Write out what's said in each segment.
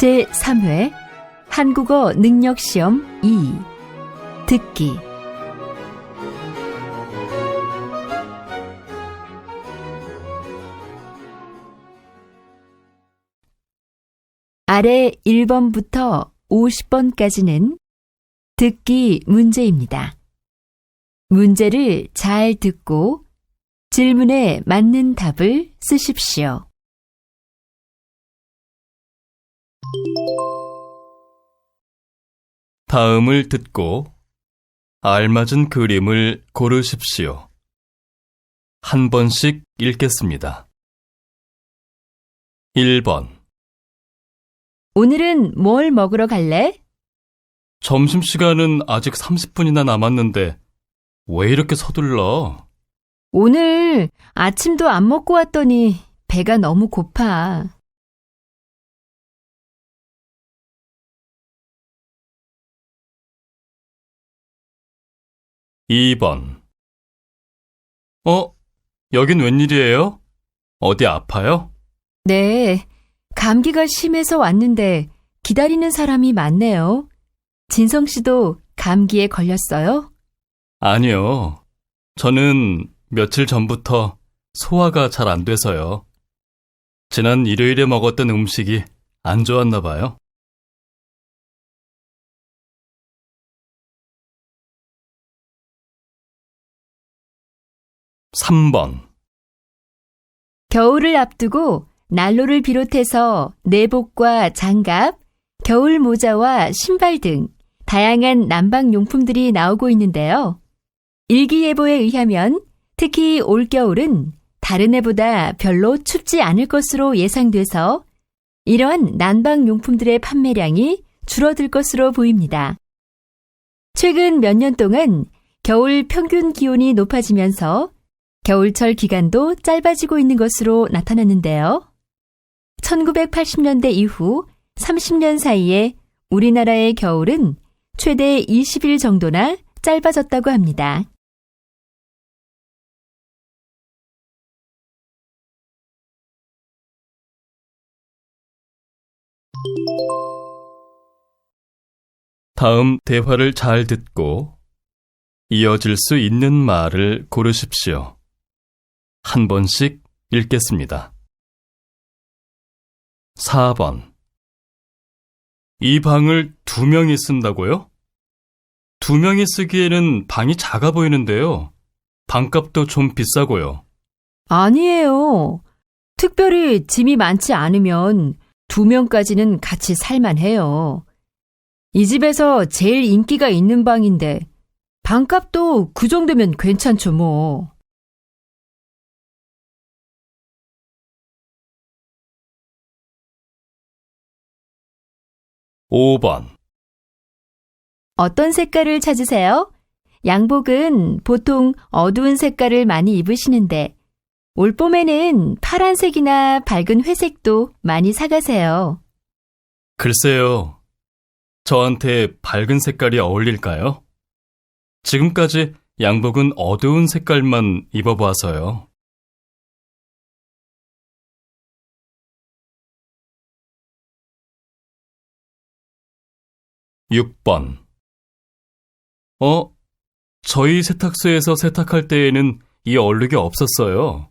제3회 한국어 능력시험 2 듣기 아래 1번부터 50번까지는 듣기 문제입니다. 문제를 잘 듣고 질문에 맞는 답을 쓰십시오. 다음을 듣고 알맞은 그림을 고르십시오. 한 번씩 읽겠습니다. 1번. 오늘은 뭘 먹으러 갈래? 점심시간은 아직 30분이나 남았는데 왜 이렇게 서둘러? 오늘 아침도 안 먹고 왔더니 배가 너무 고파. 2번. 여긴 웬일이에요? 어디 아파요? 네, 감기가 심해서 왔는데 기다리는 사람이 많네요. 진성 씨도 감기에 걸렸어요? 아니요. 저는 며칠 전부터 소화가 잘 안 돼서요. 지난 일요일에 먹었던 음식이 안 좋았나 봐요. 3번. 겨울을 앞두고 난로를 비롯해서 내복과 장갑, 겨울 모자와 신발 등 다양한 난방용품들이 나오고 있는데요. 일기예보에 의하면 특히 올겨울은 다른 해보다 별로 춥지 않을 것으로 예상돼서 이러한 난방용품들의 판매량이 줄어들 것으로 보입니다. 최근 몇 년 동안 겨울 평균 기온이 높아지면서 겨울철 기간도 짧아지고 있는 것으로 나타났는데요. 1980년대 이후 30년 사이에 우리나라의 겨울은 최대 20일 정도나 짧아졌다고 합니다. 다음 대화를 잘 듣고 이어질 수 있는 말을 고르십시오. 한 번씩 읽겠습니다. 4번. 이 방을 2명이 쓴다고요? 2명이 쓰기에는 방이 작아 보이는데요. 방값도 좀 비싸고요. 아니에요. 특별히 짐이 많지 않으면 2명까지는 같이 살만해요. 이 집에서 제일 인기가 있는 방인데 방값도 그 정도면 괜찮죠 뭐. 5번. 어떤 색깔을 찾으세요? 양복은 보통 어두운 색깔을 많이 입으시는데 올봄에는 파란색이나 밝은 회색도 많이 사가세요. 글쎄요. 저한테 밝은 색깔이 어울릴까요? 지금까지 양복은 어두운 색깔만 입어봐서요. 6번. 저희 세탁소에서 세탁할 때에는 이 얼룩이 없었어요.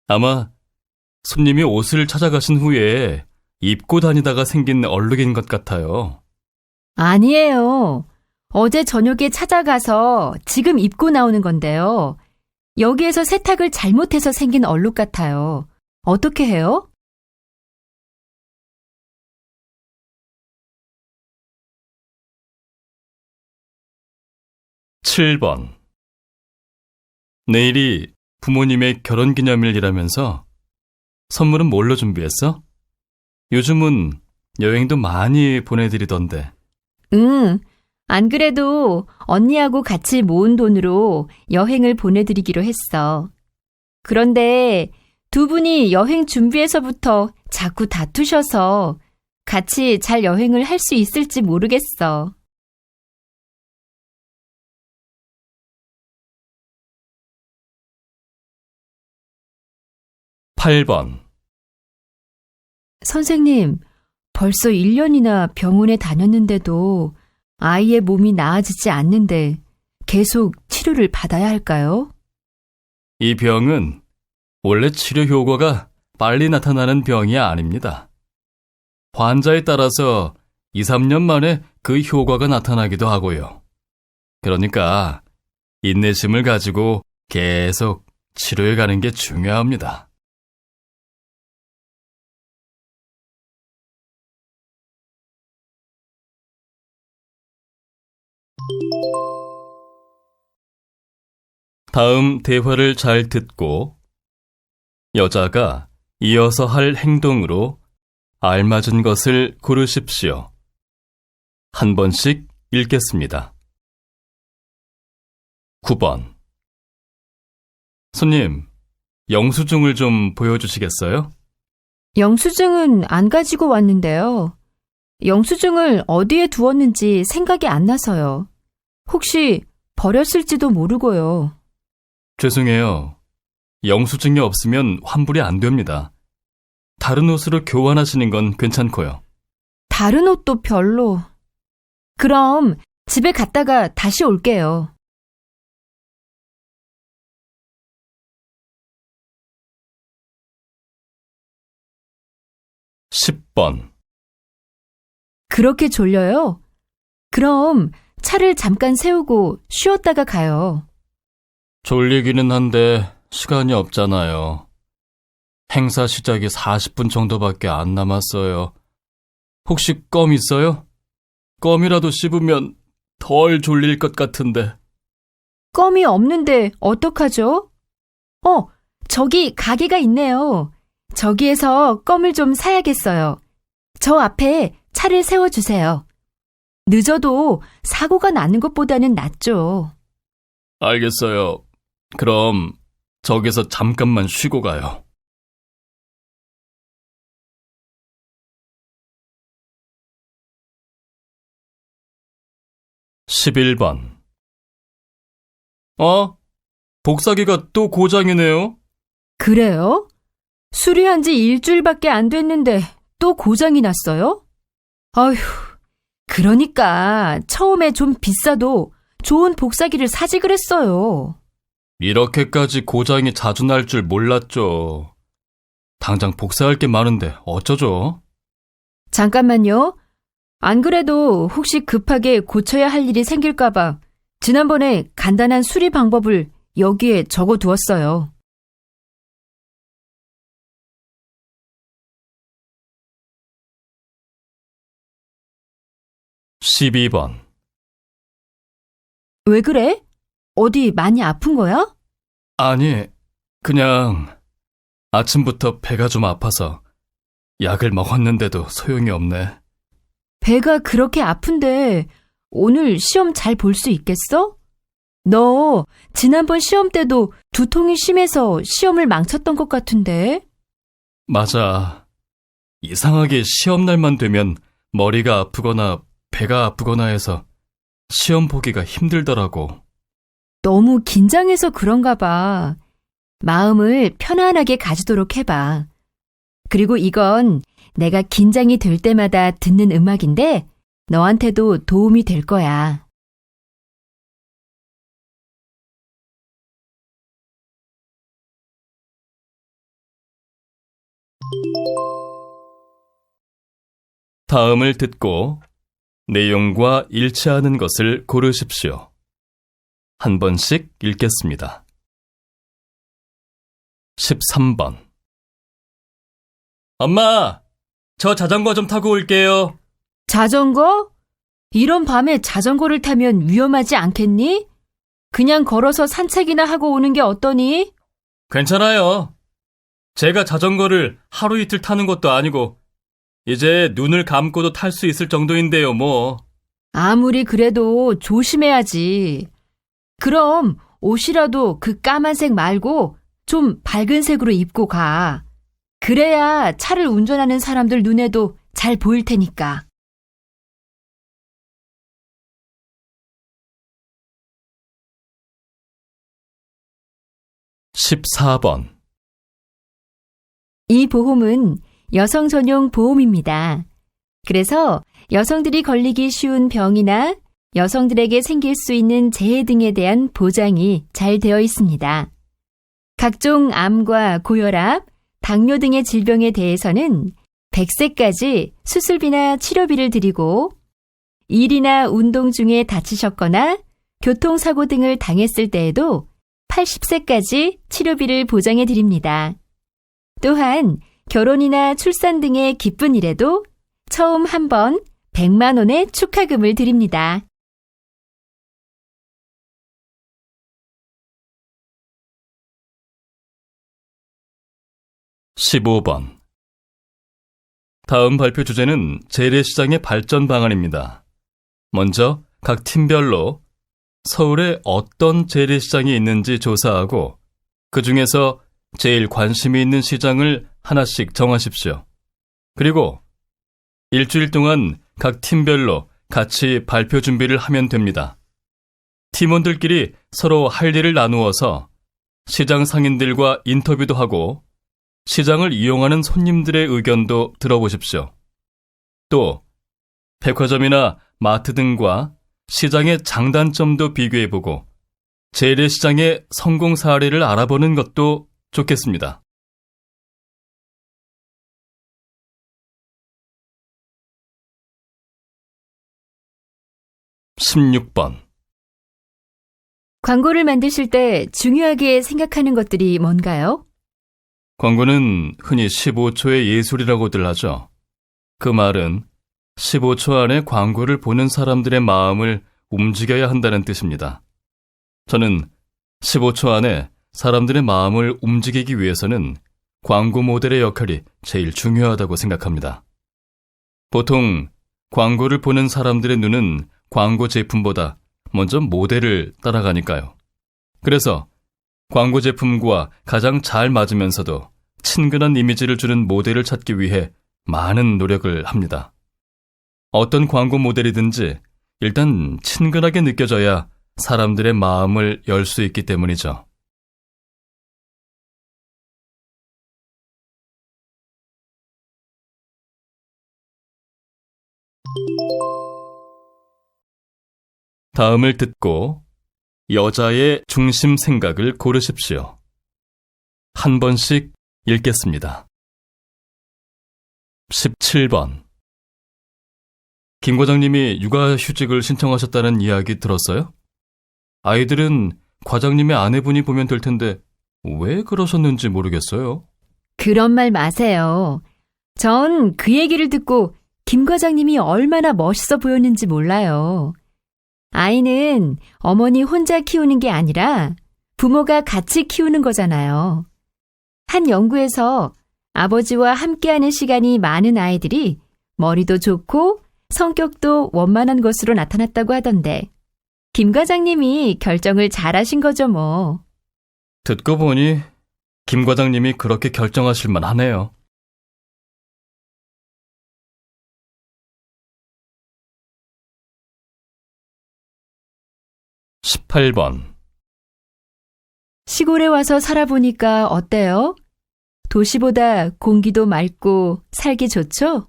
아마 손님이 옷을 찾아가신 후에 입고 다니다가 생긴 얼룩인 것 같아요. 아니에요. 어제 저녁에 찾아가서 지금 입고 나오는 건데요. 여기에서 세탁을 잘못해서 생긴 얼룩 같아요. 어떻게 해요? 7번. 내일이 부모님의 결혼기념일이라면서 선물은 뭘로 준비했어? 요즘은 여행도 많이 보내드리던데. 응, 안 그래도 언니하고 같이 모은 돈으로 여행을 보내드리기로 했어. 그런데 두 분이 여행 준비에서부터 자꾸 다투셔서 같이 잘 여행을 할 수 있을지 모르겠어. 8번. 선생님, 벌써 1년이나 병원에 다녔는데도 아이의 몸이 나아지지 않는데 계속 치료를 받아야 할까요? 이 병은 원래 치료 효과가 빨리 나타나는 병이 아닙니다. 환자에 따라서 2, 3년 만에 그 효과가 나타나기도 하고요. 그러니까 인내심을 가지고 계속 치료해 가는 게 중요합니다. 다음 대화를 잘 듣고 여자가 이어서 할 행동으로 알맞은 것을 고르십시오. 한 번씩 읽겠습니다. 9번. 손님, 영수증을 좀 보여주시겠어요? 영수증은 안 가지고 왔는데요. 영수증을 어디에 두었는지 생각이 안 나서요. 혹시 버렸을지도 모르고요. 죄송해요. 영수증이 없으면 환불이 안 됩니다. 다른 옷으로 교환하시는 건 괜찮고요. 다른 옷도 별로. 그럼 집에 갔다가 다시 올게요. 10번. 그렇게 졸려요? 그럼 차를 잠깐 세우고 쉬었다가 가요. 졸리기는 한데 시간이 없잖아요. 행사 시작이 40분 정도밖에 안 남았어요. 혹시 껌 있어요? 껌이라도 씹으면 덜 졸릴 것 같은데. 껌이 없는데 어떡하죠? 저기 가게가 있네요. 저기에서 껌을 좀 사야겠어요. 저 앞에 차를 세워주세요. 늦어도 사고가 나는 것보다는 낫죠. 알겠어요. 그럼 저기서 잠깐만 쉬고 가요. 11번. 복사기가 또 고장이네요. 그래요? 수리한 지 일주일밖에 안 됐는데 또 고장이 났어요? 아휴, 그러니까 처음에 좀 비싸도 좋은 복사기를 사지 그랬어요. 이렇게까지 고장이 자주 날 줄 몰랐죠. 당장 복사할 게 많은데 어쩌죠? 잠깐만요. 안 그래도 혹시 급하게 고쳐야 할 일이 생길까봐 지난번에 간단한 수리 방법을 여기에 적어두었어요. 12번. 왜 그래? 어디 많이 아픈 거야? 아니, 그냥 아침부터 배가 좀 아파서 약을 먹었는데도 소용이 없네. 배가 그렇게 아픈데 오늘 시험 잘 볼 수 있겠어? 너 지난번 시험 때도 두통이 심해서 시험을 망쳤던 것 같은데? 맞아. 이상하게 시험날만 되면 머리가 아프거나 배가 아프거나 해서 시험 보기가 힘들더라고. 너무 긴장해서 그런가 봐. 마음을 편안하게 가지도록 해봐. 그리고 이건 내가 긴장이 될 때마다 듣는 음악인데 너한테도 도움이 될 거야. '다음을 듣고 내용과 일치하는 것을 고르십시오. 한 번씩 읽겠습니다. 13번. 엄마, 저 자전거 좀 타고 올게요. 자전거? 이런 밤에 자전거를 타면 위험하지 않겠니? 그냥 걸어서 산책이나 하고 오는 게 어떠니? 괜찮아요. 제가 자전거를 하루 이틀 타는 것도 아니고 이제 눈을 감고도 탈 수 있을 정도인데요, 뭐. 아무리 그래도 조심해야지. 그럼 옷이라도 그 까만색 말고 좀 밝은 색으로 입고 가. 그래야 차를 운전하는 사람들 눈에도 잘 보일 테니까. 14번. 이 보험은 여성 전용 보험입니다. 그래서 여성들이 걸리기 쉬운 병이나 여성들에게 생길 수 있는 재해 등에 대한 보장이 잘 되어 있습니다. 각종 암과 고혈압, 당뇨 등의 질병에 대해서는 100세까지 수술비나 치료비를 드리고 일이나 운동 중에 다치셨거나 교통사고 등을 당했을 때에도 80세까지 치료비를 보장해 드립니다. 또한 결혼이나 출산 등의 기쁜 일에도 처음 한 번 100만 원의 축하금을 드립니다. (15번) 다음 발표 주제는 재래시장의 발전 방안입니다. 먼저 각 팀별로 서울에 어떤 재래시장이 있는지 조사하고 그 중에서 제일 관심이 있는 시장을 하나씩 정하십시오. 그리고 일주일 동안 각 팀별로 같이 발표 준비를 하면 됩니다. 팀원들끼리 서로 할 일을 나누어서 시장 상인들과 인터뷰도 하고 시장을 이용하는 손님들의 의견도 들어보십시오. 또 백화점이나 마트 등과 시장의 장단점도 비교해보고 재래시장의 성공 사례를 알아보는 것도 좋겠습니다. (16번) 광고를 만드실 때 중요하게 생각하는 것들이 뭔가요? 광고는 흔히 15초의 예술이라고들 하죠. 그 말은 15초 안에 광고를 보는 사람들의 마음을 움직여야 한다는 뜻입니다. 저는 15초 안에 사람들의 마음을 움직이기 위해서는 광고 모델의 역할이 제일 중요하다고 생각합니다. 보통 광고를 보는 사람들의 눈은 광고 제품보다 먼저 모델을 따라가니까요. 그래서 광고 제품과 가장 잘 맞으면서도 친근한 이미지를 주는 모델을 찾기 위해 많은 노력을 합니다. 어떤 광고 모델이든지 일단 친근하게 느껴져야 사람들의 마음을 열 수 있기 때문이죠. 다음을 듣고 여자의 중심 생각을 고르십시오. 한 번씩 읽겠습니다. 17번. 김 과장님이 육아휴직을 신청하셨다는 이야기 들었어요? 아이들은 과장님의 아내분이 보면 될 텐데 왜 그러셨는지 모르겠어요. 그런 말 마세요. 전 그 얘기를 듣고 김 과장님이 얼마나 멋있어 보였는지 몰라요. 아이는 어머니 혼자 키우는 게 아니라 부모가 같이 키우는 거잖아요. 한 연구에서 아버지와 함께하는 시간이 많은 아이들이 머리도 좋고 성격도 원만한 것으로 나타났다고 하던데 김 과장님이 결정을 잘하신 거죠 뭐. 듣고 보니 김 과장님이 그렇게 결정하실 만하네요. 18번. 시골에 와서 살아보니까 어때요? 도시보다 공기도 맑고 살기 좋죠?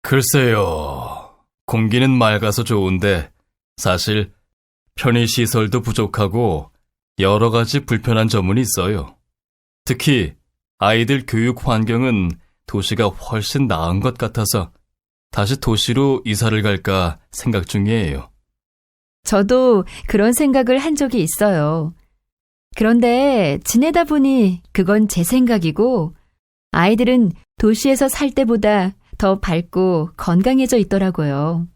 글쎄요. 공기는 맑아서 좋은데 사실 편의시설도 부족하고 여러 가지 불편한 점은 있어요. 특히 아이들 교육 환경은 도시가 훨씬 나은 것 같아서 다시 도시로 이사를 갈까 생각 중이에요. 저도 그런 생각을 한 적이 있어요. 그런데 지내다 보니 그건 제 생각이고 아이들은 도시에서 살 때보다 더 밝고 건강해져 있더라고요.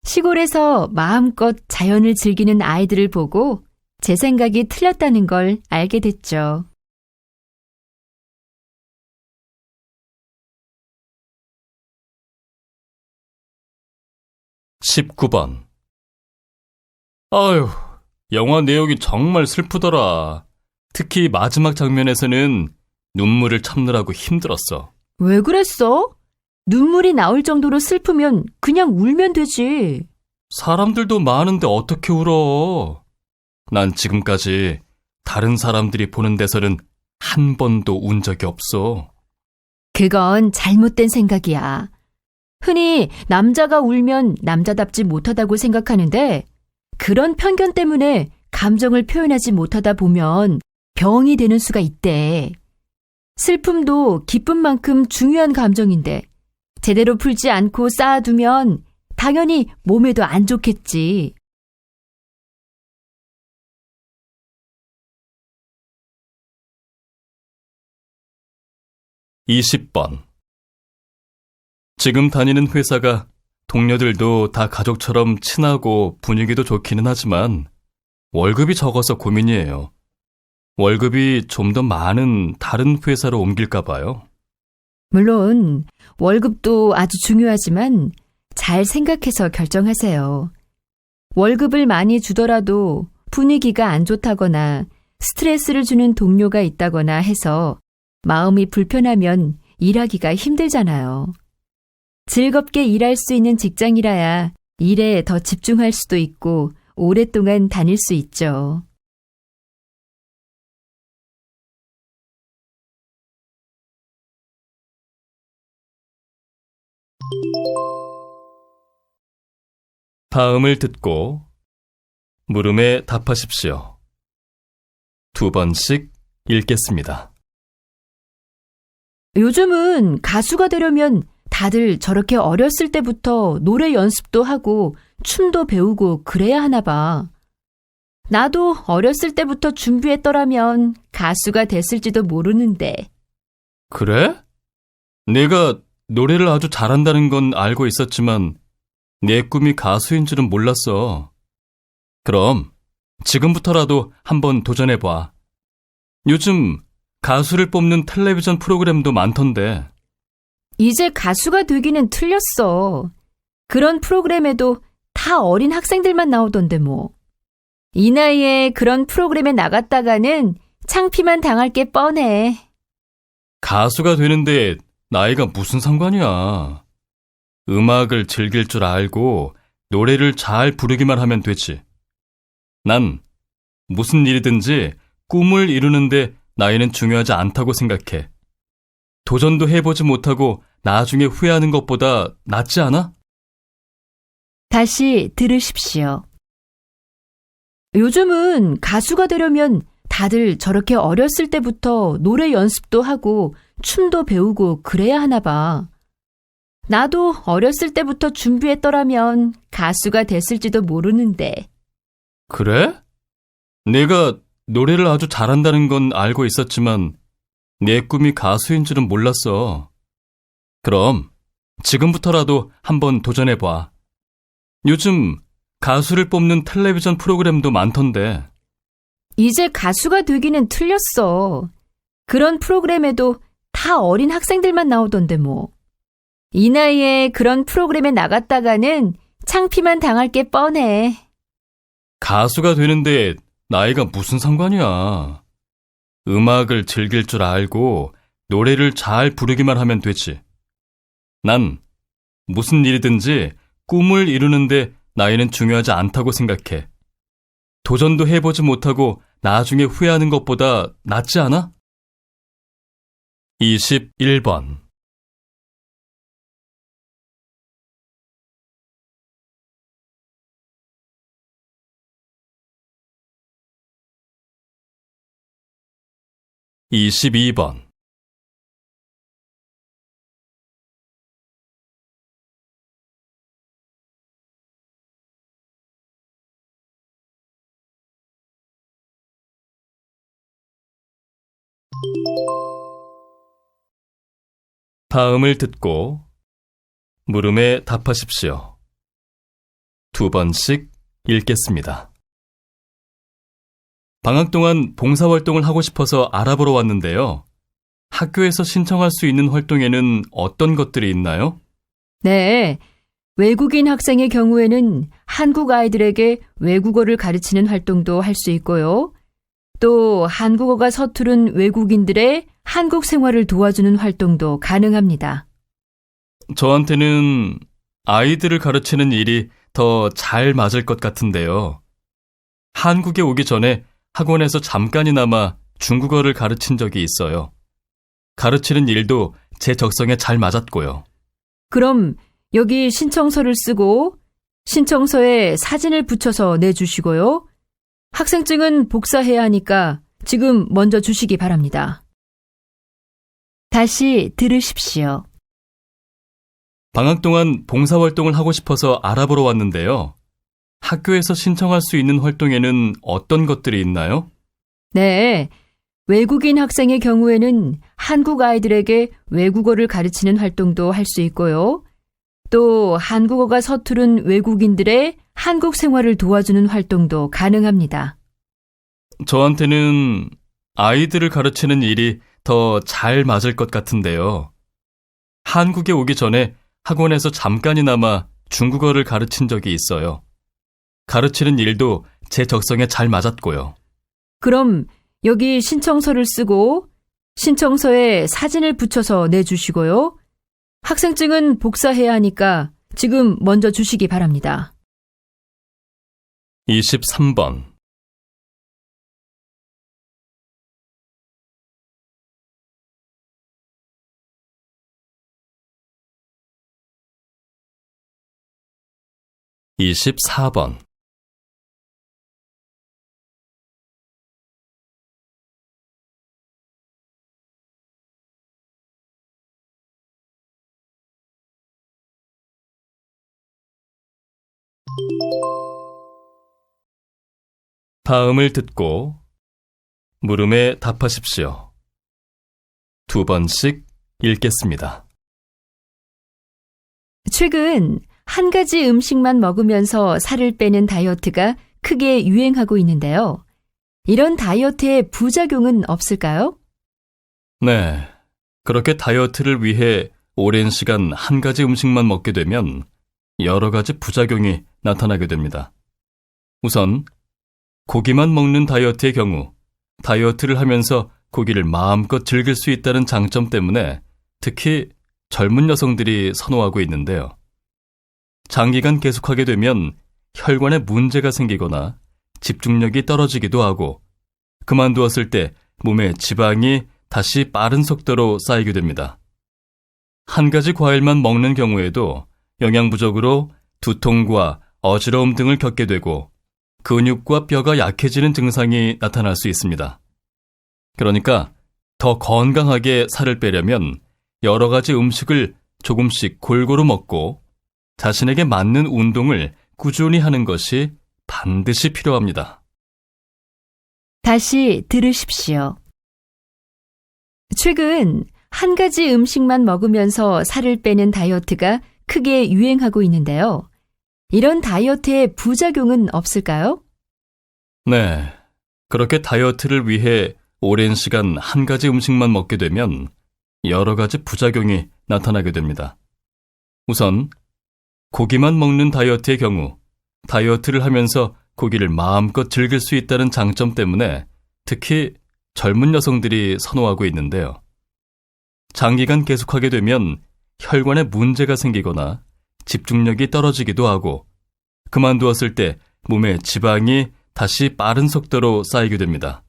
시골에서 마음껏 자연을 즐기는 아이들을 보고 제 생각이 틀렸다는 걸 알게 됐죠. 19번. 아휴, 영화 내용이 정말 슬프더라. 특히 마지막 장면에서는 눈물을 참느라고 힘들었어. 왜 그랬어? 눈물이 나올 정도로 슬프면 그냥 울면 되지. 사람들도 많은데 어떻게 울어? 난 지금까지 다른 사람들이 보는 데서는 한 번도 운 적이 없어. 그건 잘못된 생각이야. 흔히 남자가 울면 남자답지 못하다고 생각하는데 그런 편견 때문에 감정을 표현하지 못하다 보면 병이 되는 수가 있대. 슬픔도 기쁨만큼 중요한 감정인데 제대로 풀지 않고 쌓아두면 당연히 몸에도 안 좋겠지. (20번) 지금 다니는 회사가 동료들도 다 가족처럼 친하고 분위기도 좋기는 하지만 월급이 적어서 고민이에요. 월급이 좀 더 많은 다른 회사로 옮길까 봐요. 물론 월급도 아주 중요하지만 잘 생각해서 결정하세요. 월급을 많이 주더라도 분위기가 안 좋다거나 스트레스를 주는 동료가 있다거나 해서 마음이 불편하면 일하기가 힘들잖아요. 즐겁게 일할 수 있는 직장이라야 일에 더 집중할 수도 있고 오랫동안 다닐 수 있죠. 다음을 듣고 물음에 답하십시오. 2번씩 읽겠습니다. 요즘은 가수가 되려면 다들 저렇게 어렸을 때부터 노래 연습도 하고 춤도 배우고 그래야 하나 봐. 나도 어렸을 때부터 준비했더라면 가수가 됐을지도 모르는데. 그래? 내가 노래를 아주 잘한다는 건 알고 있었지만 내 꿈이 가수인 줄은 몰랐어. 그럼 지금부터라도 한번 도전해봐. 요즘 가수를 뽑는 텔레비전 프로그램도 많던데. 이제 가수가 되기는 틀렸어. 그런 프로그램에도 다 어린 학생들만 나오던데 뭐. 이 나이에 그런 프로그램에 나갔다가는 창피만 당할 게 뻔해. 가수가 되는데 나이가 무슨 상관이야. 음악을 즐길 줄 알고 노래를 잘 부르기만 하면 되지. 난 무슨 일이든지 꿈을 이루는데 나이는 중요하지 않다고 생각해. 도전도 해보지 못하고 나중에 후회하는 것보다 낫지 않아? 다시 들으십시오. 요즘은 가수가 되려면 다들 저렇게 어렸을 때부터 노래 연습도 하고 춤도 배우고 그래야 하나 봐. 나도 어렸을 때부터 준비했더라면 가수가 됐을지도 모르는데. 그래? 내가 노래를 아주 잘한다는 건 알고 있었지만 내 꿈이 가수인 줄은 몰랐어. 그럼 지금부터라도 한번 도전해봐. 요즘 가수를 뽑는 텔레비전 프로그램도 많던데. 이제 가수가 되기는 틀렸어. 그런 프로그램에도 다 어린 학생들만 나오던데 뭐. 이 나이에 그런 프로그램에 나갔다가는 창피만 당할 게 뻔해. 가수가 되는데 나이가 무슨 상관이야. 음악을 즐길 줄 알고 노래를 잘 부르기만 하면 되지. 난 무슨 일이든지 꿈을 이루는데 나이는 중요하지 않다고 생각해. 도전도 해보지 못하고 나중에 후회하는 것보다 낫지 않아? 21번. (22번) 다음을 듣고 물음에 답하십시오. 2번씩 읽겠습니다. 방학 동안 봉사활동을 하고 싶어서 알아보러 왔는데요. 학교에서 신청할 수 있는 활동에는 어떤 것들이 있나요? 네. 외국인 학생의 경우에는 한국 아이들에게 외국어를 가르치는 활동도 할 수 있고요. 또 한국어가 서투른 외국인들의 한국 생활을 도와주는 활동도 가능합니다. 저한테는 아이들을 가르치는 일이 더 잘 맞을 것 같은데요. 한국에 오기 전에 학원에서 잠깐이나마 중국어를 가르친 적이 있어요. 가르치는 일도 제 적성에 잘 맞았고요. 그럼 여기 신청서를 쓰고 신청서에 사진을 붙여서 내주시고요. 학생증은 복사해야 하니까 지금 먼저 주시기 바랍니다. 다시 들으십시오. 방학 동안 봉사활동을 하고 싶어서 알아보러 왔는데요. 학교에서 신청할 수 있는 활동에는 어떤 것들이 있나요? 네, 외국인 학생의 경우에는 한국 아이들에게 외국어를 가르치는 활동도 할 수 있고요. 또 한국어가 서투른 외국인들의 한국 생활을 도와주는 활동도 가능합니다. 저한테는 아이들을 가르치는 일이 더 잘 맞을 것 같은데요. 한국에 오기 전에 학원에서 잠깐이나마 중국어를 가르친 적이 있어요. 가르치는 일도 제 적성에 잘 맞았고요. 그럼 여기 신청서를 쓰고 신청서에 사진을 붙여서 내주시고요. 학생증은 복사해야 하니까 지금 먼저 주시기 바랍니다. 23번. (24번) '다음을 듣고 물음에 답하십시오. 2번씩 읽겠습니다. 최근 한 가지 음식만 먹으면서 살을 빼는 다이어트가 크게 유행하고 있는데요. 이런 다이어트의 부작용은 없을까요? 네, 그렇게 다이어트를 위해 오랜 시간 한 가지 음식만 먹게 되면 여러 가지 부작용이 나타나게 됩니다. 우선 고기만 먹는 다이어트의 경우 다이어트를 하면서 고기를 마음껏 즐길 수 있다는 장점 때문에 특히 젊은 여성들이 선호하고 있는데요. 장기간 계속하게 되면 혈관에 문제가 생기거나 집중력이 떨어지기도 하고 그만두었을 때 몸에 지방이 다시 빠른 속도로 쌓이게 됩니다. 한 가지 과일만 먹는 경우에도 영양 부족으로 두통과 어지러움 등을 겪게 되고 근육과 뼈가 약해지는 증상이 나타날 수 있습니다. 그러니까 더 건강하게 살을 빼려면 여러 가지 음식을 조금씩 골고루 먹고 자신에게 맞는 운동을 꾸준히 하는 것이 반드시 필요합니다. 다시 들으십시오. 최근 한 가지 음식만 먹으면서 살을 빼는 다이어트가 크게 유행하고 있는데요. 이런 다이어트의 부작용은 없을까요? 네, 그렇게 다이어트를 위해 오랜 시간 한 가지 음식만 먹게 되면 여러 가지 부작용이 나타나게 됩니다. 우선 고기만 먹는 다이어트의 경우 다이어트를 하면서 고기를 마음껏 즐길 수 있다는 장점 때문에 특히 젊은 여성들이 선호하고 있는데요. 장기간 계속하게 되면 혈관에 문제가 생기거나 집중력이 떨어지기도 하고 그만두었을 때 몸에 지방이 다시 빠른 속도로 쌓이게 됩니다.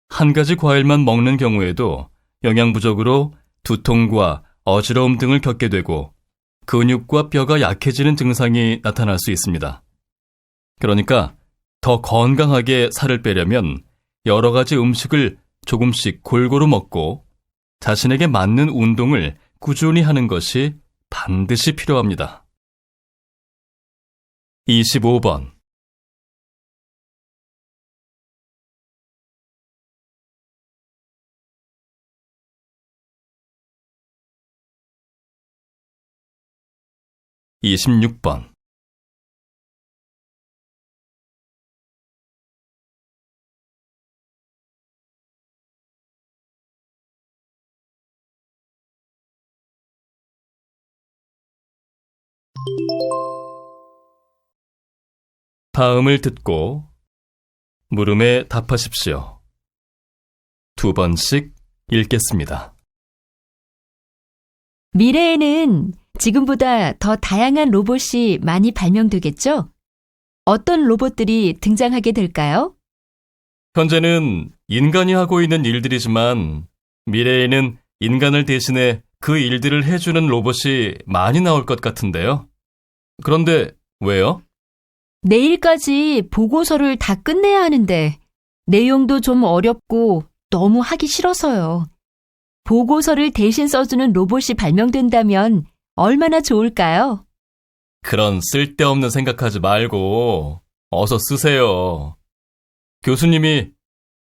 한 가지 과일만 먹는 경우에도 영양 부족으로 두통과 어지러움 등을 겪게 되고 근육과 뼈가 약해지는 증상이 나타날 수 있습니다. 그러니까 더 건강하게 살을 빼려면 여러 가지 음식을 조금씩 골고루 먹고 자신에게 맞는 운동을 꾸준히 하는 것이 반드시 필요합니다. 25번. 26번. '다음을 듣고 물음에 답하십시오. 2번씩 읽겠습니다. 미래에는 지금보다 더 다양한 로봇이 많이 발명되겠죠? 어떤 로봇들이 등장하게 될까요? 현재는 인간이 하고 있는 일들이지만 미래에는 인간을 대신해 그 일들을 해주는 로봇이 많이 나올 것 같은데요. 그런데 왜요? 내일까지 보고서를 다 끝내야 하는데 내용도 좀 어렵고 너무 하기 싫어서요. 보고서를 대신 써주는 로봇이 발명된다면 얼마나 좋을까요? 그런 쓸데없는 생각하지 말고 어서 쓰세요. 교수님이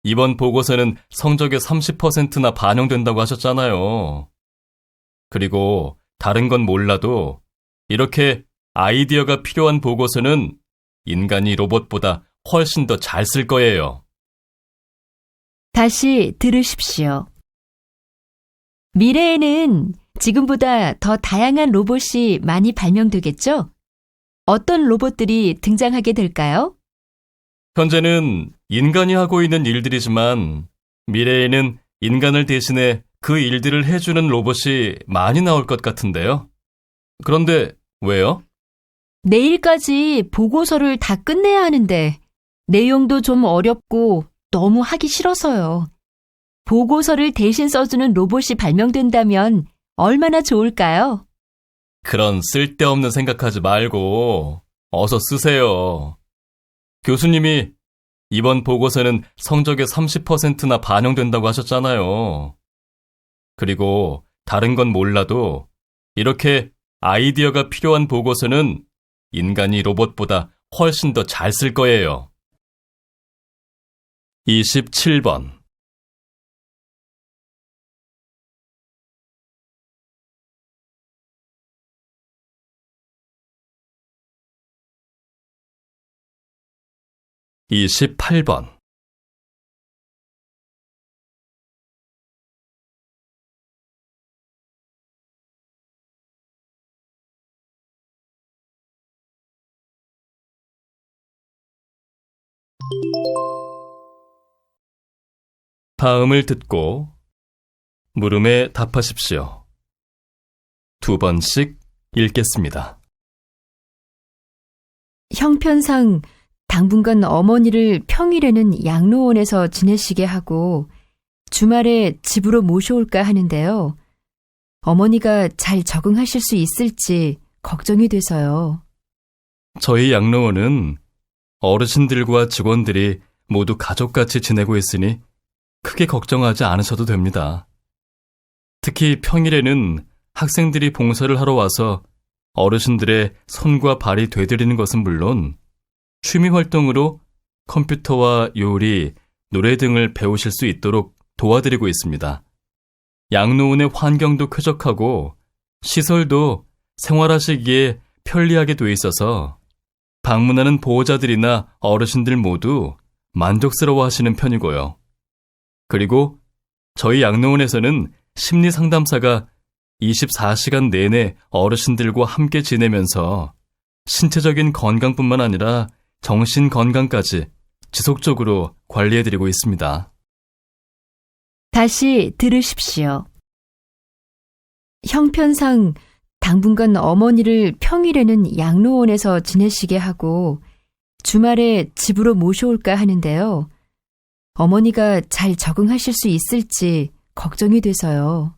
이번 보고서는 성적의 30%나 반영된다고 하셨잖아요. 그리고 다른 건 몰라도 이렇게 아이디어가 필요한 보고서는 인간이 로봇보다 훨씬 더 잘 쓸 거예요. 다시 들으십시오. 미래에는 지금보다 더 다양한 로봇이 많이 발명되겠죠? 어떤 로봇들이 등장하게 될까요? 현재는 인간이 하고 있는 일들이지만 미래에는 인간을 대신해 그 일들을 해주는 로봇이 많이 나올 것 같은데요. 그런데 왜요? 내일까지 보고서를 다 끝내야 하는데 내용도 좀 어렵고 너무 하기 싫어서요. 보고서를 대신 써주는 로봇이 발명된다면 얼마나 좋을까요? 그런 쓸데없는 생각하지 말고 어서 쓰세요. 교수님이 이번 보고서는 성적의 30%나 반영된다고 하셨잖아요. 그리고 다른 건 몰라도 이렇게 아이디어가 필요한 보고서는 인간이 로봇보다 훨씬 더 잘 쓸 거예요. 27번. (28번) 다음을 듣고 물음에 답하십시오. 2번씩 읽겠습니다. 형편상 당분간 어머니를 평일에는 양로원에서 지내시게 하고 주말에 집으로 모셔올까 하는데요. 어머니가 잘 적응하실 수 있을지 걱정이 돼서요. 저희 양로원은 어르신들과 직원들이 모두 가족같이 지내고 있으니 크게 걱정하지 않으셔도 됩니다. 특히 평일에는 학생들이 봉사를 하러 와서 어르신들의 손과 발이 되드리는 것은 물론 취미 활동으로 컴퓨터와 요리, 노래 등을 배우실 수 있도록 도와드리고 있습니다. 양로원의 환경도 쾌적하고 시설도 생활하시기에 편리하게 돼 있어서 방문하는 보호자들이나 어르신들 모두 만족스러워 하시는 편이고요. 그리고 저희 양로원에서는 심리 상담사가 24시간 내내 어르신들과 함께 지내면서 신체적인 건강뿐만 아니라 정신 건강까지 지속적으로 관리해드리고 있습니다. 다시 들으십시오. 형편상 당분간 어머니를 평일에는 양로원에서 지내시게 하고 주말에 집으로 모셔올까 하는데요. 어머니가 잘 적응하실 수 있을지 걱정이 돼서요.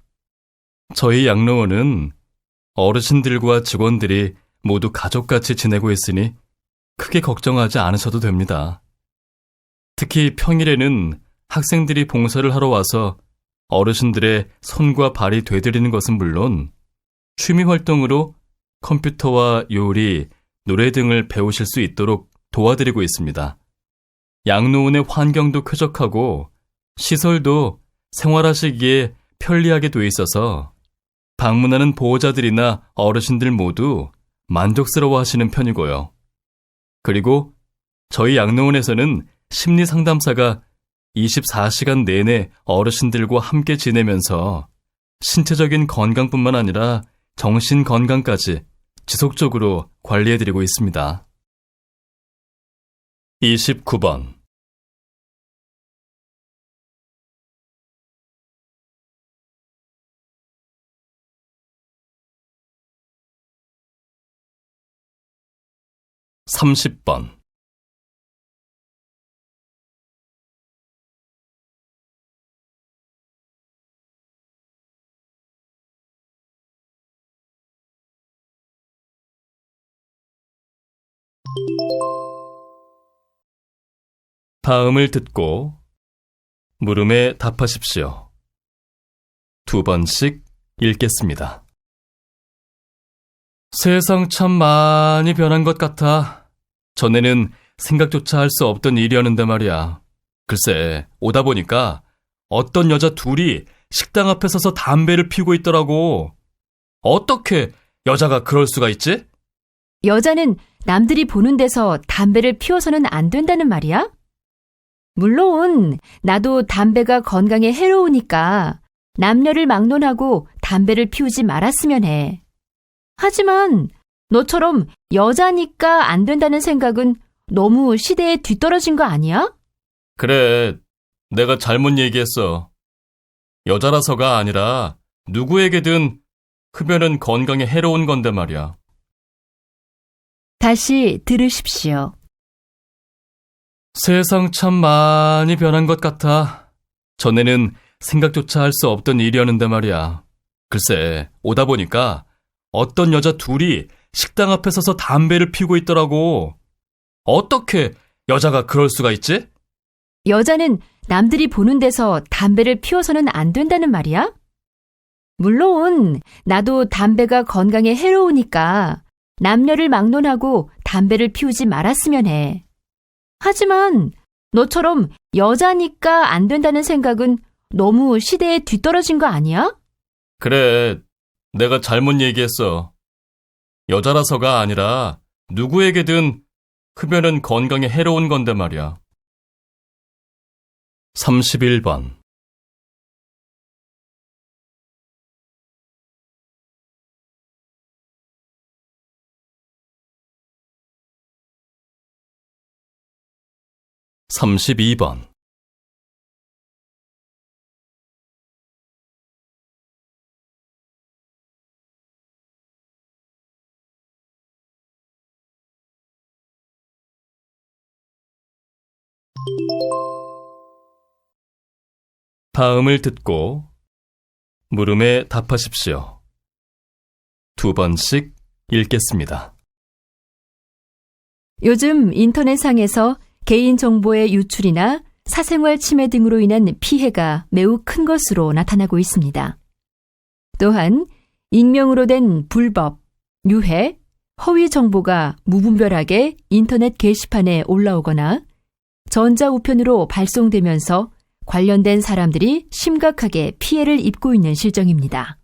저희 양로원은 어르신들과 직원들이 모두 가족같이 지내고 있으니 크게 걱정하지 않으셔도 됩니다. 특히 평일에는 학생들이 봉사를 하러 와서 어르신들의 손과 발이 되드리는 것은 물론 취미 활동으로 컴퓨터와 요리, 노래 등을 배우실 수 있도록 도와드리고 있습니다. 양로원의 환경도 쾌적하고 시설도 생활하시기에 편리하게 돼 있어서 방문하는 보호자들이나 어르신들 모두 만족스러워 하시는 편이고요. 그리고 저희 양로원에서는 심리 상담사가 24시간 내내 어르신들과 함께 지내면서 신체적인 건강뿐만 아니라 정신 건강까지 지속적으로 관리해드리고 있습니다. 29번. (30번) 다음을 듣고 물음에 답하십시오. 2번씩 읽겠습니다. 세상 참 많이 변한 것 같아. 전에는 생각조차 할 수 없던 일이었는데 말이야. 글쎄, 오다 보니까 어떤 여자 둘이 식당 앞에 서서 담배를 피우고 있더라고. 어떻게 여자가 그럴 수가 있지? 여자는 남들이 보는 데서 담배를 피워서는 안 된다는 말이야? 물론 나도 담배가 건강에 해로우니까 남녀를 막론하고 담배를 피우지 말았으면 해. 하지만 너처럼 여자니까 안 된다는 생각은 너무 시대에 뒤떨어진 거 아니야? 그래, 내가 잘못 얘기했어. 여자라서가 아니라 누구에게든 흡연은 건강에 해로운 건데 말이야. 다시 들으십시오. 세상 참 많이 변한 것 같아. 전에는 생각조차 할 수 없던 일이었는데 말이야. 글쎄, 오다 보니까 어떤 여자 둘이 식당 앞에 서서 담배를 피우고 있더라고. 어떻게 여자가 그럴 수가 있지? 여자는 남들이 보는 데서 담배를 피워서는 안 된다는 말이야? 물론 나도 담배가 건강에 해로우니까 남녀를 막론하고 담배를 피우지 말았으면 해. 하지만 너처럼 여자니까 안 된다는 생각은 너무 시대에 뒤떨어진 거 아니야? 그래, 내가 잘못 얘기했어. 여자라서가 아니라 누구에게든 흡연은 건강에 해로운 건데 말이야. 31번. (32번) '다음을 듣고 물음에 답하십시오. 2번씩 읽겠습니다. 요즘 인터넷상에서 개인정보의 유출이나 사생활 침해 등으로 인한 피해가 매우 큰 것으로 나타나고 있습니다. 또한 익명으로 된 불법, 유해, 허위 정보가 무분별하게 인터넷 게시판에 올라오거나 전자우편으로 발송되면서 관련된 사람들이 심각하게 피해를 입고 있는 실정입니다.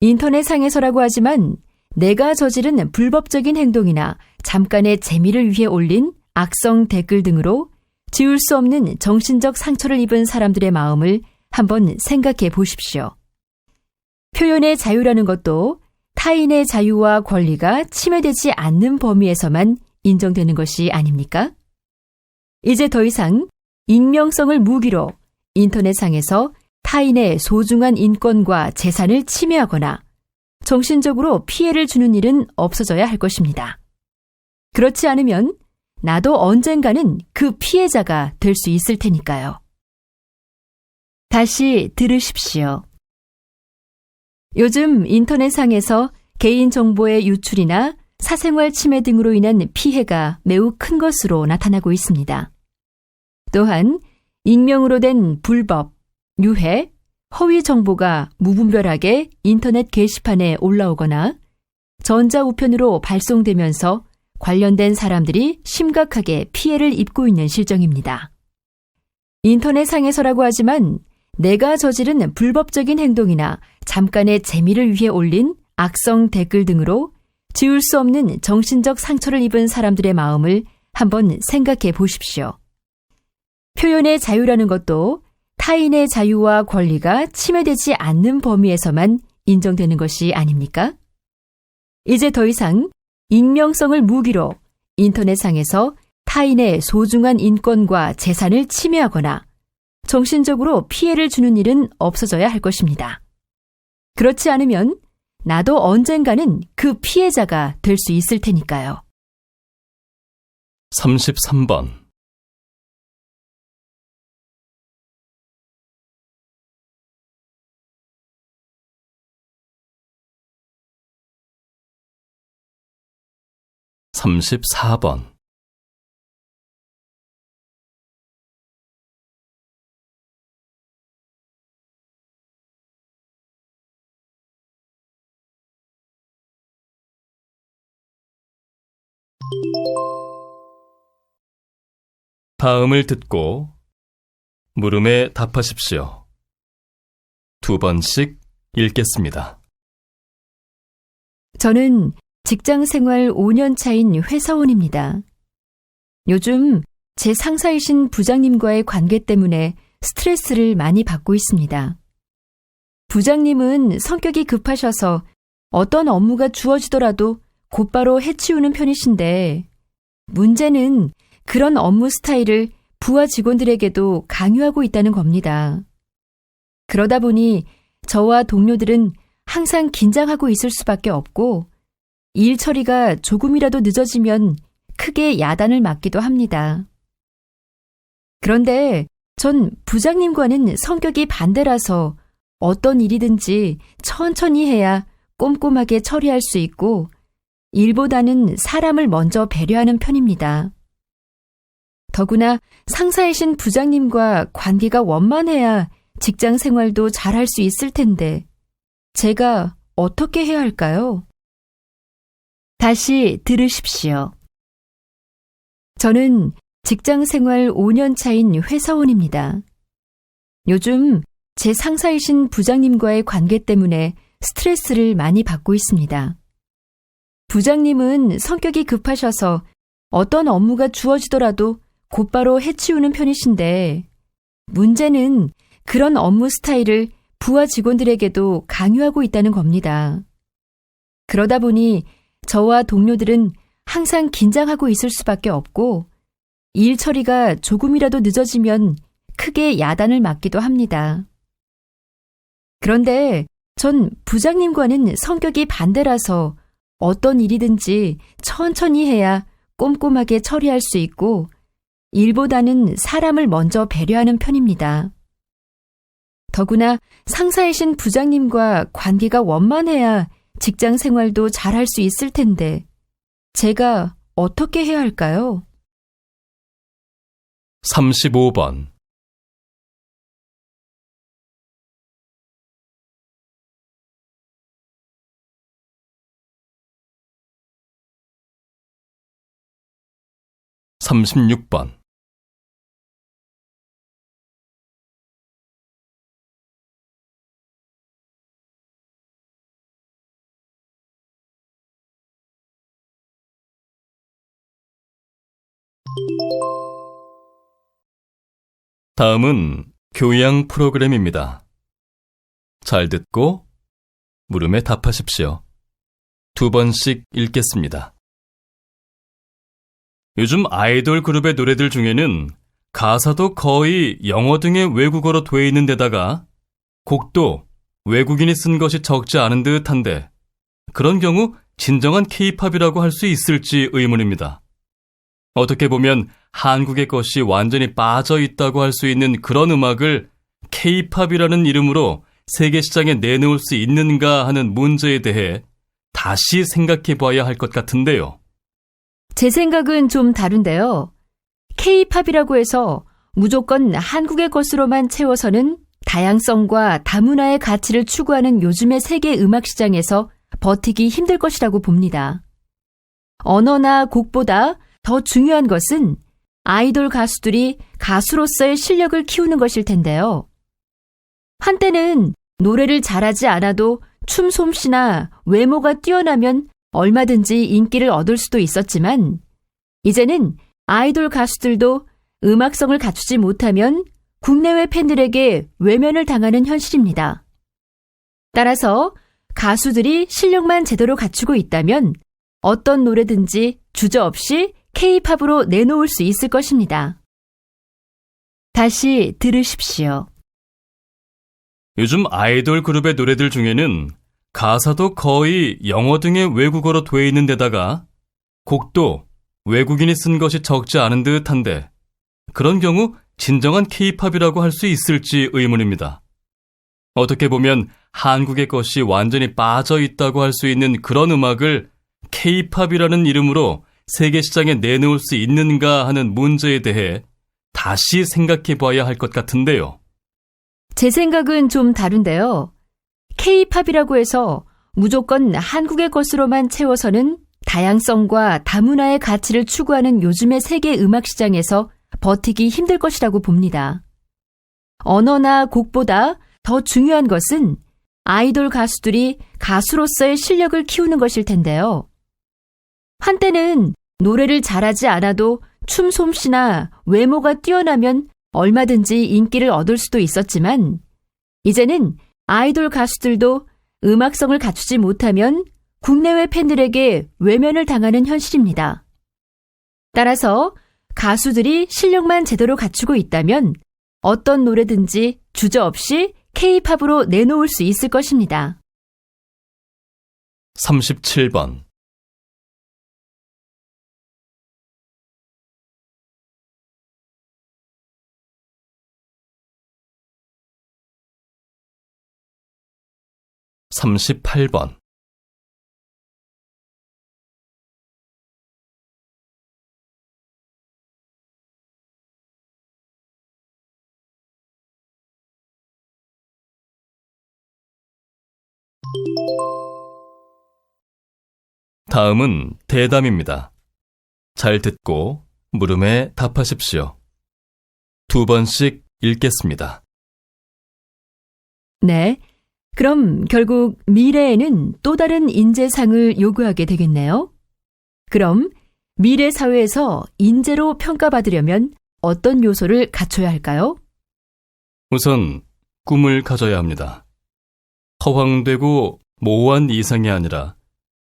인터넷상에서라고 하지만 내가 저지른 불법적인 행동이나 잠깐의 재미를 위해 올린 악성 댓글 등으로 지울 수 없는 정신적 상처를 입은 사람들의 마음을 한번 생각해 보십시오. 표현의 자유라는 것도 타인의 자유와 권리가 침해되지 않는 범위에서만 인정되는 것이 아닙니까? 이제 더 이상 익명성을 무기로 인터넷상에서 타인의 소중한 인권과 재산을 침해하거나 정신적으로 피해를 주는 일은 없어져야 할 것입니다. 그렇지 않으면 나도 언젠가는 그 피해자가 될 수 있을 테니까요. 다시 들으십시오. 요즘 인터넷상에서 개인정보의 유출이나 사생활 침해 등으로 인한 피해가 매우 큰 것으로 나타나고 있습니다. 또한 익명으로 된 불법, 유해, 허위 정보가 무분별하게 인터넷 게시판에 올라오거나 전자우편으로 발송되면서 관련된 사람들이 심각하게 피해를 입고 있는 실정입니다. 인터넷상에서라고 하지만 내가 저지른 불법적인 행동이나 잠깐의 재미를 위해 올린 악성 댓글 등으로 지울 수 없는 정신적 상처를 입은 사람들의 마음을 한번 생각해 보십시오. 표현의 자유라는 것도 타인의 자유와 권리가 침해되지 않는 범위에서만 인정되는 것이 아닙니까? 이제 더 이상 익명성을 무기로 인터넷상에서 타인의 소중한 인권과 재산을 침해하거나 정신적으로 피해를 주는 일은 없어져야 할 것입니다. 그렇지 않으면 나도 언젠가는 그 피해자가 될 수 있을 테니까요. 33번. 34번. 다음을 듣고 물음에 답하십시오. 2번씩 읽겠습니다. 저는 직장 생활 5년 차인 회사원입니다. 요즘 제 상사이신 부장님과의 관계 때문에 스트레스를 많이 받고 있습니다. 부장님은 성격이 급하셔서 어떤 업무가 주어지더라도 곧바로 해치우는 편이신데, 문제는 그런 업무 스타일을 부하 직원들에게도 강요하고 있다는 겁니다. 그러다 보니 저와 동료들은 항상 긴장하고 있을 수밖에 없고, 일 처리가 조금이라도 늦어지면 크게 야단을 맞기도 합니다. 그런데 전 부장님과는 성격이 반대라서 어떤 일이든지 천천히 해야 꼼꼼하게 처리할 수 있고, 일보다는 사람을 먼저 배려하는 편입니다. 더구나 상사이신 부장님과 관계가 원만해야 직장 생활도 잘할 수 있을 텐데, 제가 어떻게 해야 할까요? 다시 들으십시오. 저는 직장 생활 5년 차인 회사원입니다. 요즘 제 상사이신 부장님과의 관계 때문에 스트레스를 많이 받고 있습니다. 부장님은 성격이 급하셔서 어떤 업무가 주어지더라도 곧바로 해치우는 편이신데, 문제는 그런 업무 스타일을 부하 직원들에게도 강요하고 있다는 겁니다. 그러다 보니 저와 동료들은 항상 긴장하고 있을 수밖에 없고, 일 처리가 조금이라도 늦어지면 크게 야단을 맞기도 합니다. 그런데 전 부장님과는 성격이 반대라서 어떤 일이든지 천천히 해야 꼼꼼하게 처리할 수 있고, 일보다는 사람을 먼저 배려하는 편입니다. 더구나 상사이신 부장님과 관계가 원만해야 직장 생활도 잘할 수 있을 텐데, 제가 어떻게 해야 할까요? 35번. (36번) 다음은 교양 프로그램입니다. 잘 듣고 물음에 답하십시오. 2번씩 읽겠습니다. 요즘 아이돌 그룹의 노래들 중에는 가사도 거의 영어 등의 외국어로 돼 있는 데다가 곡도 외국인이 쓴 것이 적지 않은 듯한데, 그런 경우 진정한 K-팝이라고 할 수 있을지 의문입니다. 어떻게 보면 한국의 것이 완전히 빠져 있다고 할 수 있는 그런 음악을 K-팝이라는 이름으로 세계 시장에 내놓을 수 있는가 하는 문제에 대해 다시 생각해 봐야 할 것 같은데요. 제 생각은 좀 다른데요. K-팝이라고 해서 무조건 한국의 것으로만 채워서는 다양성과 다문화의 가치를 추구하는 요즘의 세계 음악 시장에서 버티기 힘들 것이라고 봅니다. 언어나 곡보다 더 중요한 것은 아이돌 가수들이 가수로서의 실력을 키우는 것일 텐데요. 한때는 노래를 잘하지 않아도 춤 솜씨나 외모가 뛰어나면 얼마든지 인기를 얻을 수도 있었지만, 이제는 아이돌 가수들도 음악성을 갖추지 못하면 국내외 팬들에게 외면을 당하는 현실입니다. 따라서 가수들이 실력만 제대로 갖추고 있다면 어떤 노래든지 주저없이 K-팝으로 내놓을 수 있을 것입니다. 다시 들으십시오. 요즘 아이돌 그룹의 노래들 중에는 가사도 거의 영어 등의 외국어로 돼 있는 데다가 곡도 외국인이 쓴 것이 적지 않은 듯한데, 그런 경우 진정한 K-팝이라고 할 수 있을지 의문입니다. 어떻게 보면 한국의 것이 완전히 빠져 있다고 할 수 있는 그런 음악을 K-팝이라는 이름으로 세계 시장에 내놓을 수 있는가 하는 문제에 대해 다시 생각해 봐야 할 것 같은데요. 제 생각은 좀 다른데요. K-팝이라고 해서 무조건 한국의 것으로만 채워서는 다양성과 다문화의 가치를 추구하는 요즘의 세계 음악 시장에서 버티기 힘들 것이라고 봅니다. 언어나 곡보다 더 중요한 것은 아이돌 가수들이 가수로서의 실력을 키우는 것일 텐데요. 한때는 노래를 잘하지 않아도 춤 솜씨나 외모가 뛰어나면 얼마든지 인기를 얻을 수도 있었지만 이제는 아이돌 가수들도 음악성을 갖추지 못하면 국내외 팬들에게 외면을 당하는 현실입니다. 따라서 가수들이 실력만 제대로 갖추고 있다면 어떤 노래든지 주저없이 K-팝으로 내놓을 수 있을 것입니다. 37번. (38번) 다음은 대담입니다. 잘 듣고 물음에 답하십시오. 2번씩 읽겠습니다. 네. 그럼 결국 미래에는 또 다른 인재상을 요구하게 되겠네요. 그럼 미래 사회에서 인재로 평가받으려면 어떤 요소를 갖춰야 할까요? 우선 꿈을 가져야 합니다. 허황되고 모호한 이상이 아니라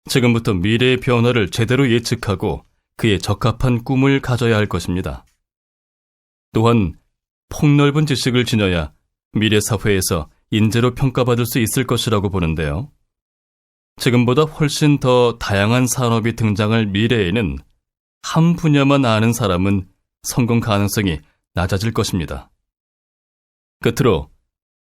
지금부터 미래의 변화를 제대로 예측하고 그에 적합한 꿈을 가져야 할 것입니다. 또한 폭넓은 지식을 지녀야 미래 사회에서 인재로 평가받을 수 있을 것이라고 보는데요. 지금보다 훨씬 더 다양한 산업이 등장할 미래에는 한 분야만 아는 사람은 성공 가능성이 낮아질 것입니다. 끝으로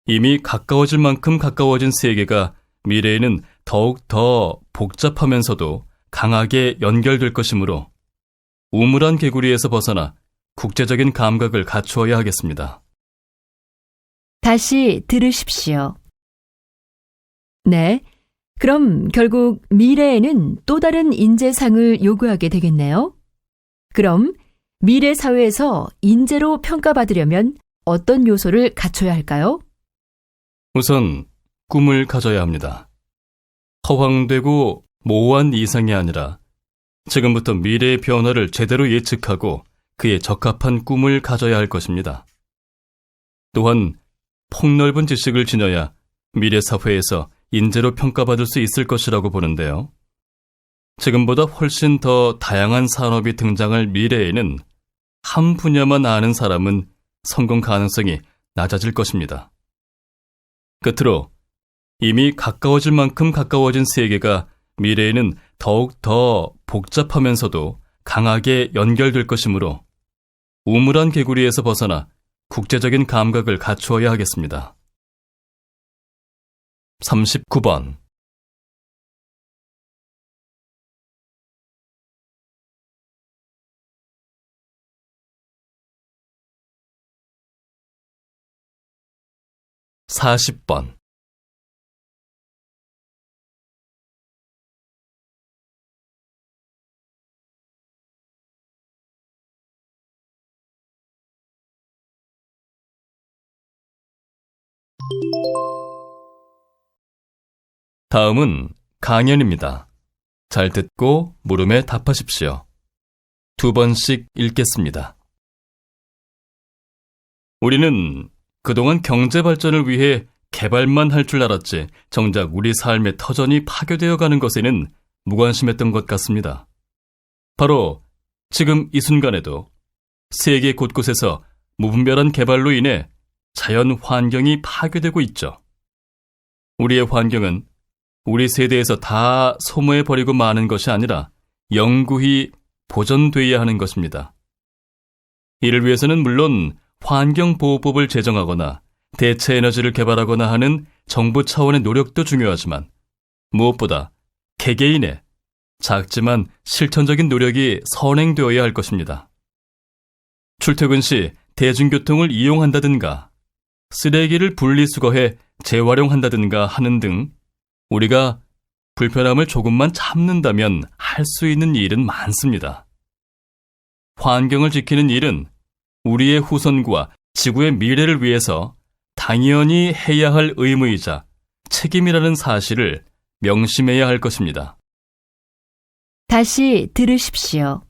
이미 가까워질 만큼 가까워진 세계가 미래에는 더욱 더 복잡하면서도 강하게 연결될 것이므로 우물한 개구리에서 벗어나 국제적인 감각을 갖추어야 하겠습니다. 다시 들으십시오. 네. 그럼 결국 미래에는 또 다른 인재상을 요구하게 되겠네요. 그럼 미래 사회에서 인재로 평가받으려면 어떤 요소를 갖춰야 할까요? 우선 꿈을 가져야 합니다. 허황되고 모호한 이상이 아니라 지금부터 미래의 변화를 제대로 예측하고 그에 적합한 꿈을 가져야 할 것입니다. 또한 폭넓은 지식을 지녀야 미래 사회에서 인재로 평가받을 수 있을 것이라고 보는데요. 지금보다 훨씬 더 다양한 산업이 등장할 미래에는 한 분야만 아는 사람은 성공 가능성이 낮아질 것입니다. 끝으로 이미 가까워질 만큼 가까워진 세계가 미래에는 더욱 더 복잡하면서도 강하게 연결될 것이므로 우물한 개구리에서 벗어나 국제적인 감각을 갖추어야 하겠습니다. 39번. (40번) 다음은 강연입니다. 잘 듣고 물음에 답하십시오. 2번씩 읽겠습니다. 우리는 그동안 경제 발전을 위해 개발만 할 줄 알았지 정작 우리 삶의 터전이 파괴되어 가는 것에는 무관심했던 것 같습니다. 바로 지금 이 순간에도 세계 곳곳에서 무분별한 개발로 인해 자연 환경이 파괴되고 있죠. 우리의 환경은 우리 세대에서 다 소모해버리고 마는 것이 아니라 영구히 보존되어야 하는 것입니다. 이를 위해서는 물론 환경보호법을 제정하거나 대체 에너지를 개발하거나 하는 정부 차원의 노력도 중요하지만 무엇보다 개개인의 작지만 실천적인 노력이 선행되어야 할 것입니다. 출퇴근 시 대중교통을 이용한다든가 쓰레기를 분리수거해 재활용한다든가 하는 등 우리가 불편함을 조금만 참는다면 할 수 있는 일은 많습니다. 환경을 지키는 일은 우리의 후손과 지구의 미래를 위해서 당연히 해야 할 의무이자 책임이라는 사실을 명심해야 할 것입니다. 다시 들으십시오.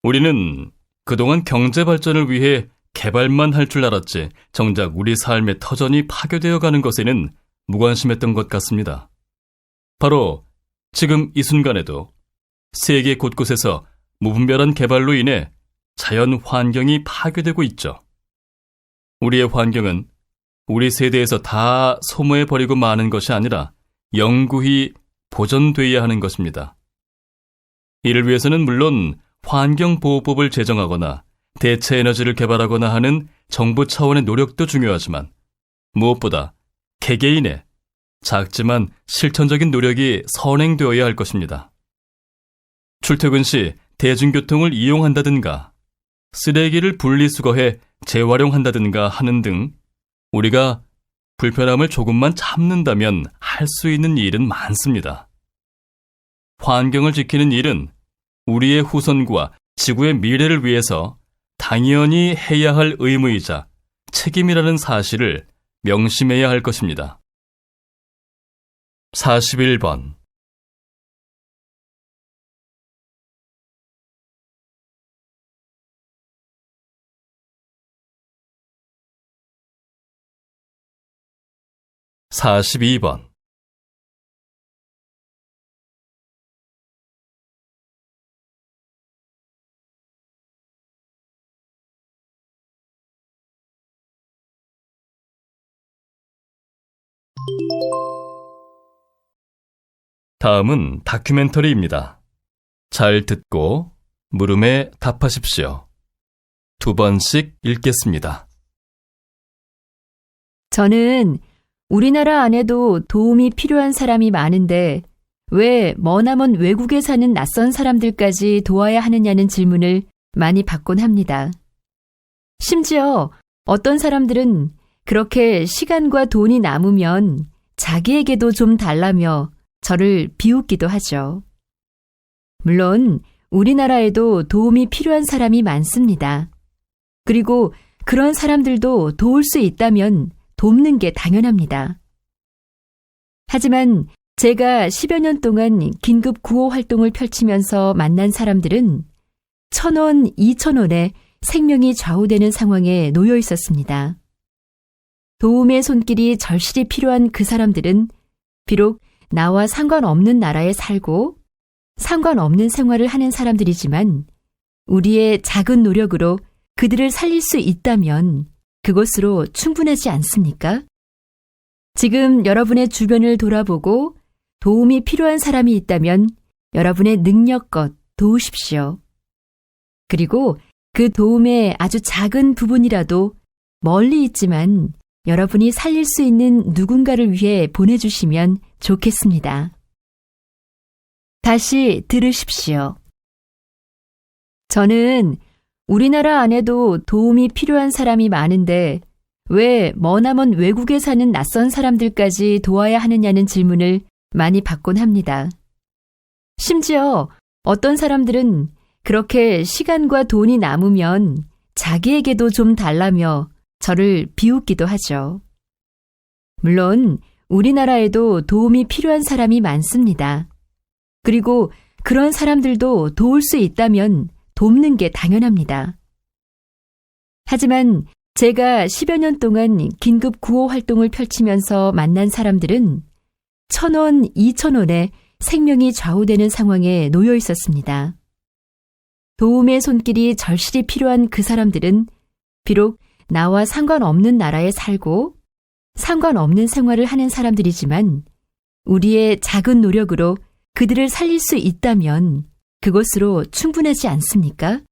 우리는 그동안 경제 발전을 위해 개발만 할 줄 알았지 정작 우리 삶의 터전이 파괴되어 가는 것에는 무관심했던 것 같습니다. 바로 지금 이 순간에도 세계 곳곳에서 무분별한 개발로 인해 자연 환경이 파괴되고 있죠. 우리의 환경은 우리 세대에서 다 소모해버리고 마는 것이 아니라 영구히 보존되어야 하는 것입니다. 이를 위해서는 물론 환경보호법을 제정하거나 대체 에너지를 개발하거나 하는 정부 차원의 노력도 중요하지만 무엇보다 개개인의 작지만 실천적인 노력이 선행되어야 할 것입니다. 출퇴근 시 대중교통을 이용한다든가 쓰레기를 분리수거해 재활용한다든가 하는 등 우리가 불편함을 조금만 참는다면 할 수 있는 일은 많습니다. 환경을 지키는 일은 우리의 후손과 지구의 미래를 위해서 당연히 해야 할 의무이자 책임이라는 사실을 명심해야 할 것입니다. 41번 42번 다음은 다큐멘터리입니다. 잘 듣고 물음에 답하십시오. 2번씩 읽겠습니다. 저는 우리나라 안에도 도움이 필요한 사람이 많은데 왜 머나먼 외국에 사는 낯선 사람들까지 도와야 하느냐는 질문을 많이 받곤 합니다. 심지어 어떤 사람들은 그렇게 시간과 돈이 남으면 자기에게도 좀 달라며 저를 비웃기도 하죠. 물론 우리나라에도 도움이 필요한 사람이 많습니다. 그리고 그런 사람들도 도울 수 있다면 돕는 게 당연합니다. 하지만 제가 10여 년 동안 긴급 구호 활동을 펼치면서 만난 사람들은 1,000원, 2,000원에 생명이 좌우되는 상황에 놓여 있었습니다. 도움의 손길이 절실히 필요한 그 사람들은 비록 나와 상관없는 나라에 살고 상관없는 생활을 하는 사람들이지만 우리의 작은 노력으로 그들을 살릴 수 있다면 그것으로 충분하지 않습니까? 지금 여러분의 주변을 돌아보고 도움이 필요한 사람이 있다면 여러분의 능력껏 도우십시오. 그리고 그 도움의 아주 작은 부분이라도 멀리 있지만 여러분이 살릴 수 있는 누군가를 위해 보내주시면 좋겠습니다. 다시 들으십시오. 저는 우리나라 안에도 도움이 필요한 사람이 많은데 왜 머나먼 외국에 사는 낯선 사람들까지 도와야 하느냐는 질문을 많이 받곤 합니다. 심지어 어떤 사람들은 그렇게 시간과 돈이 남으면 자기에게도 좀 달라며 저를 비웃기도 하죠. 물론 우리나라에도 도움이 필요한 사람이 많습니다. 그리고 그런 사람들도 도울 수 있다면 돕는 게 당연합니다. 하지만 제가 10여 년 동안 긴급 구호 활동을 펼치면서 만난 사람들은 1,000원, 2,000원에 생명이 좌우되는 상황에 놓여 있었습니다. 도움의 손길이 절실히 필요한 그 사람들은 비록 나와 상관없는 나라에 살고 상관없는 생활을 하는 사람들이지만 우리의 작은 노력으로 그들을 살릴 수 있다면 그것으로 충분하지 않습니까?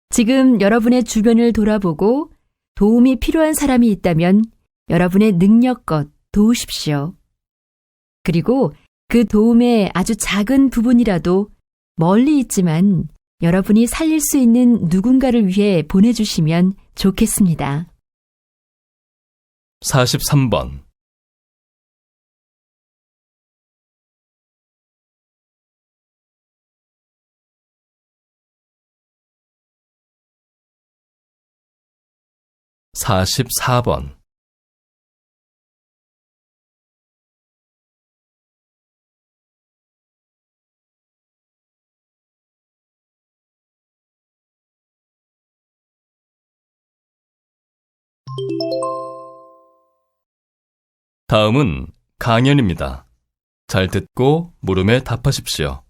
지금 여러분의 주변을 돌아보고 도움이 필요한 사람이 있다면 여러분의 능력껏 도우십시오. 그리고 그 도움의 아주 작은 부분이라도 멀리 있지만 여러분이 살릴 수 있는 누군가를 위해 보내주시면 좋겠습니다. 43번. (44번) '다음은 강연입니다. 잘 듣고 물음에 답하십시오.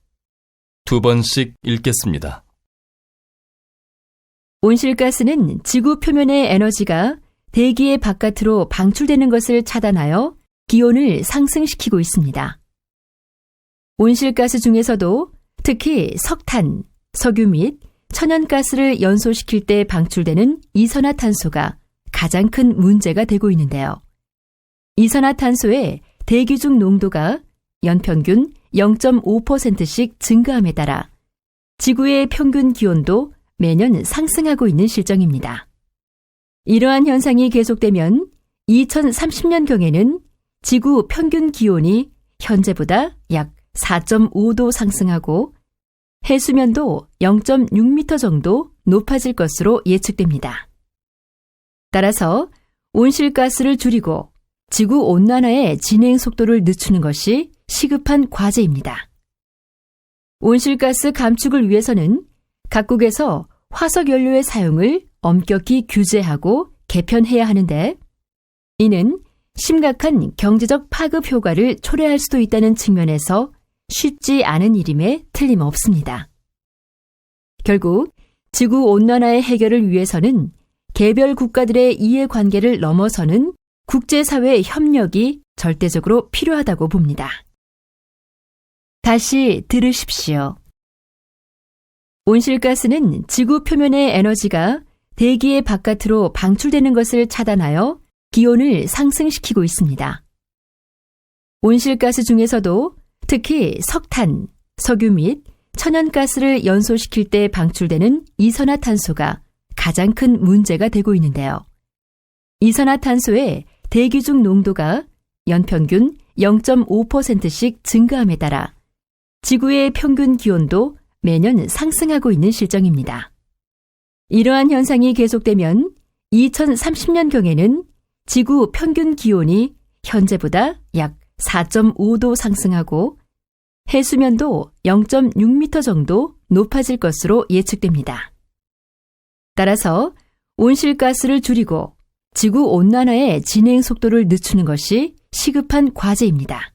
2번씩 읽겠습니다. 온실가스는 지구 표면의 에너지가 대기의 바깥으로 방출되는 것을 차단하여 기온을 상승시키고 있습니다. 온실가스 중에서도 특히 석탄, 석유 및 천연가스를 연소시킬 때 방출되는 이산화탄소가 가장 큰 문제가 되고 있는데요. 이산화탄소의 대기 중 농도가 연평균 0.5%씩 증가함에 따라 지구의 평균 기온도 매년 상승하고 있는 실정입니다. 이러한 현상이 계속되면 2030년경에는 지구 평균 기온이 현재보다 약 4.5도 상승하고 해수면도 0.6m 정도 높아질 것으로 예측됩니다. 따라서 온실가스를 줄이고 지구온난화의 진행 속도를 늦추는 것이 시급한 과제입니다. 온실가스 감축을 위해서는 각국에서 화석연료의 사용을 엄격히 규제하고 개편해야 하는데 이는 심각한 경제적 파급 효과를 초래할 수도 있다는 측면에서 쉽지 않은 일임에 틀림없습니다. 결국 지구온난화의 해결을 위해서는 개별 국가들의 이해관계를 넘어서는 국제사회의 협력이 절대적으로 필요하다고 봅니다. 다시 들으십시오. 온실가스는 지구 표면의 에너지가 대기의 바깥으로 방출되는 것을 차단하여 기온을 상승시키고 있습니다. 온실가스 중에서도 특히 석탄, 석유 및 천연가스를 연소시킬 때 방출되는 이산화탄소가 가장 큰 문제가 되고 있는데요. 이산화탄소의 대기 중 농도가 연평균 0.5%씩 증가함에 따라 지구의 평균 기온도 매년 상승하고 있는 실정입니다. 이러한 현상이 계속되면 2030년경에는 지구 평균 기온이 현재보다 약 4.5도 상승하고 해수면도 0.6m 정도 높아질 것으로 예측됩니다. 따라서 온실가스를 줄이고 지구온난화의 진행 속도를 늦추는 것이 시급한 과제입니다.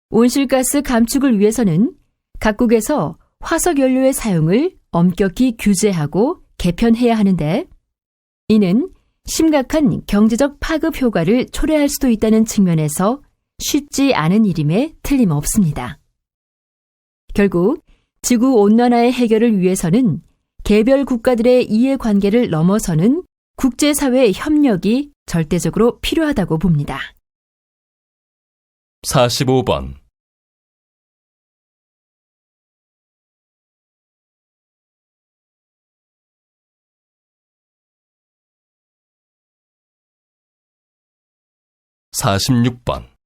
온실가스 감축을 위해서는 각국에서 화석연료의 사용을 엄격히 규제하고 개편해야 하는데 이는 심각한 경제적 파급 효과를 초래할 수도 있다는 측면에서 쉽지 않은 일임에 틀림없습니다. 결국 지구온난화의 해결을 위해서는 개별 국가들의 이해관계를 넘어서는 국제사회의 협력이 절대적으로 필요하다고 봅니다. 45번. 46번.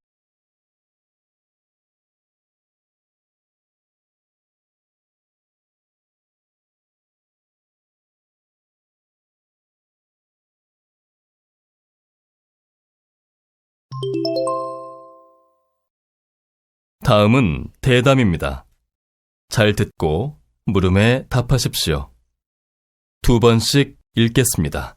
'다음은 대담입니다. 잘 듣고 물음에 답하십시오. 2번씩 읽겠습니다.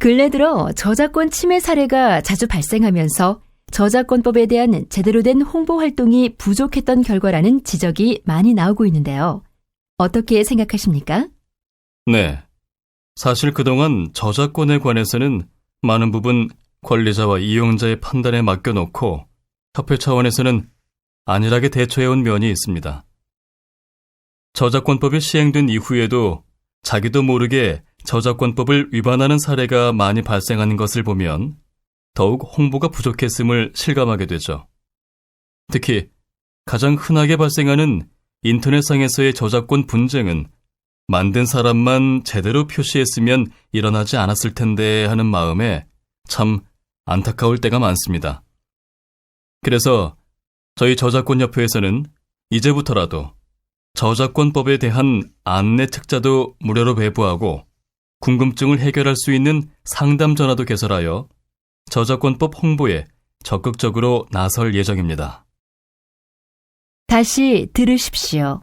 근래 들어 저작권 침해 사례가 자주 발생하면서 저작권법에 대한 제대로 된 홍보 활동이 부족했던 결과라는 지적이 많이 나오고 있는데요. 어떻게 생각하십니까? 네. 사실 그동안 저작권에 관해서는 많은 부분 권리자와 이용자의 판단에 맡겨놓고 협회 차원에서는 안일하게 대처해온 면이 있습니다. 저작권법이 시행된 이후에도 자기도 모르게 저작권법을 위반하는 사례가 많이 발생하는 것을 보면 더욱 홍보가 부족했음을 실감하게 되죠. 특히 가장 흔하게 발생하는 인터넷상에서의 저작권 분쟁은 만든 사람만 제대로 표시했으면 일어나지 않았을 텐데 하는 마음에 참 안타까울 때가 많습니다. 그래서 저희 저작권협회에서는 이제부터라도 저작권법에 대한 안내 책자도 무료로 배부하고 궁금증을 해결할 수 있는 상담 전화도 개설하여 저작권법 홍보에 적극적으로 나설 예정입니다. 다시 들으십시오.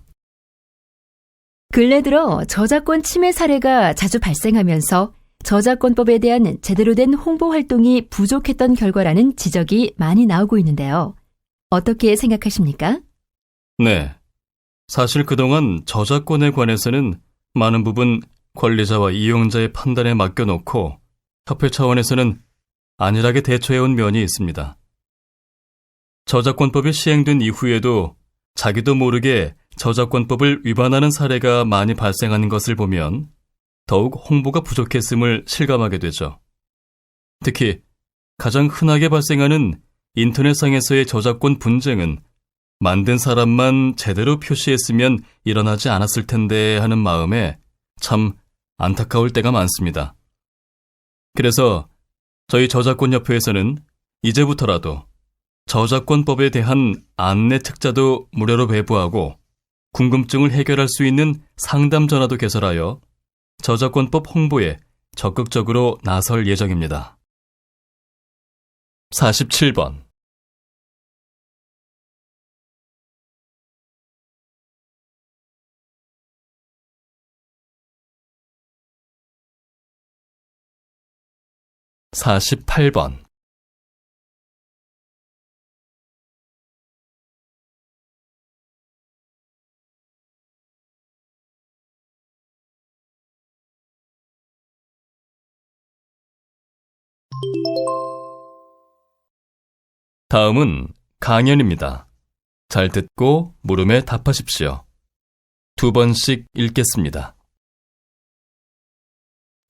근래 들어 저작권 침해 사례가 자주 발생하면서 저작권법에 대한 제대로 된 홍보 활동이 부족했던 결과라는 지적이 많이 나오고 있는데요. 어떻게 생각하십니까? 네. 사실 그동안 저작권에 관해서는 많은 부분 관리자와 이용자의 판단에 맡겨놓고 협회 차원에서는 안일하게 대처해온 면이 있습니다. 저작권법이 시행된 이후에도 자기도 모르게 저작권법을 위반하는 사례가 많이 발생하는 것을 보면 더욱 홍보가 부족했음을 실감하게 되죠. 특히 가장 흔하게 발생하는 인터넷상에서의 저작권 분쟁은 만든 사람만 제대로 표시했으면 일어나지 않았을 텐데 하는 마음에 참 안타까울 때가 많습니다. 그래서 저희 저작권협회에서는 이제부터라도 저작권법에 대한 안내 책자도 무료로 배부하고 궁금증을 해결할 수 있는 상담 전화도 개설하여 저작권법 홍보에 적극적으로 나설 예정입니다. 47번. (48번) 다음은 강연입니다. 잘 듣고 물음에 답하십시오. 2번씩 읽겠습니다.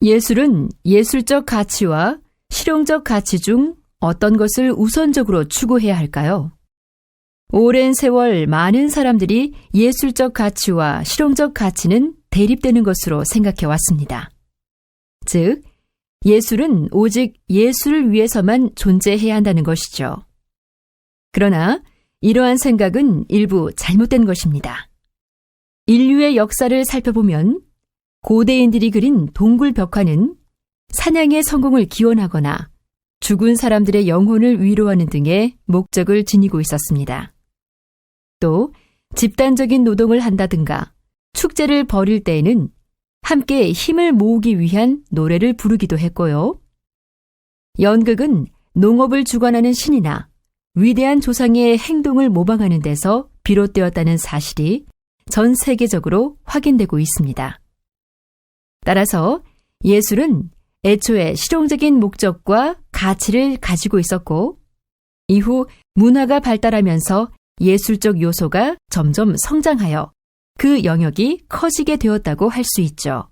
예술은 예술적 가치와 실용적 가치 중 어떤 것을 우선적으로 추구해야 할까요? 오랜 세월 많은 사람들이 예술적 가치와 실용적 가치는 대립되는 것으로 생각해 왔습니다. 즉, 예술은 오직 예술을 위해서만 존재해야 한다는 것이죠. 그러나 이러한 생각은 일부 잘못된 것입니다. 인류의 역사를 살펴보면 고대인들이 그린 동굴 벽화는 사냥의 성공을 기원하거나 죽은 사람들의 영혼을 위로하는 등의 목적을 지니고 있었습니다. 또 집단적인 노동을 한다든가 축제를 벌일 때에는 함께 힘을 모으기 위한 노래를 부르기도 했고요. 연극은 농업을 주관하는 신이나 위대한 조상의 행동을 모방하는 데서 비롯되었다는 사실이 전 세계적으로 확인되고 있습니다. 따라서 예술은 애초에 실용적인 목적과 가치를 가지고 있었고, 이후 문화가 발달하면서 예술적 요소가 점점 성장하여 그 영역이 커지게 되었다고 할 수 있죠.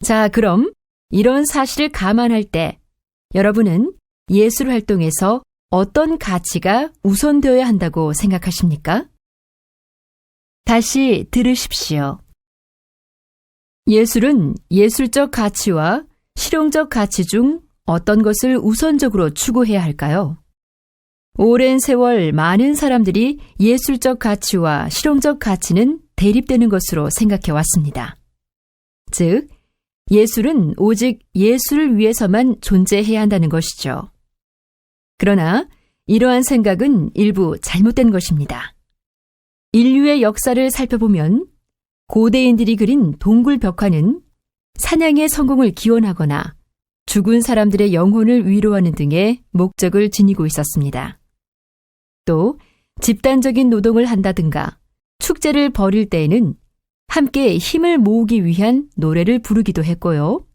자, 그럼 이런 사실을 감안할 때 여러분은 예술 활동에서 어떤 가치가 우선되어야 한다고 생각하십니까? 다시 들으십시오. 예술은 예술적 가치와 실용적 가치 중 어떤 것을 우선적으로 추구해야 할까요? 오랜 세월 많은 사람들이 예술적 가치와 실용적 가치는 대립되는 것으로 생각해 왔습니다. 즉, 예술은 오직 예술을 위해서만 존재해야 한다는 것이죠. 그러나 이러한 생각은 일부 잘못된 것입니다. 인류의 역사를 살펴보면 고대인들이 그린 동굴 벽화는 사냥의 성공을 기원하거나 죽은 사람들의 영혼을 위로하는 등의 목적을 지니고 있었습니다. 또 집단적인 노동을 한다든가 축제를 벌일 때에는 함께 힘을 모으기 위한 노래를 부르기도 했고요.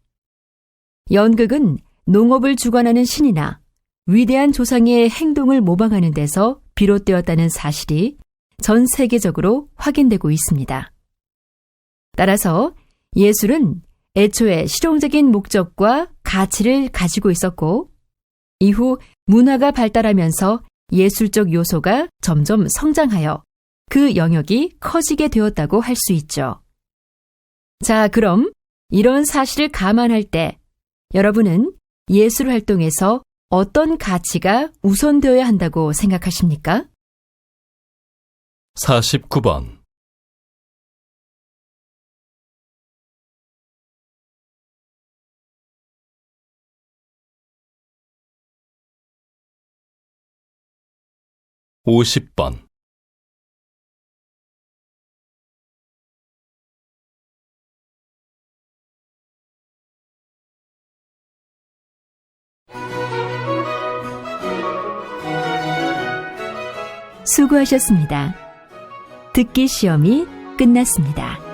연극은 농업을 주관하는 신이나 위대한 조상의 행동을 모방하는 데서 비롯되었다는 사실이 전 세계적으로 확인되고 있습니다. 따라서 예술은 애초에 실용적인 목적과 가치를 가지고 있었고, 이후 문화가 발달하면서 예술적 요소가 점점 성장하여 그 영역이 커지게 되었다고 할 수 있죠. 자, 그럼 이런 사실을 감안할 때 여러분은 예술 활동에서 어떤 가치가 우선되어야 한다고 생각하십니까? 49번. (50번) 수고하셨습니다. 듣기 시험이 끝났습니다.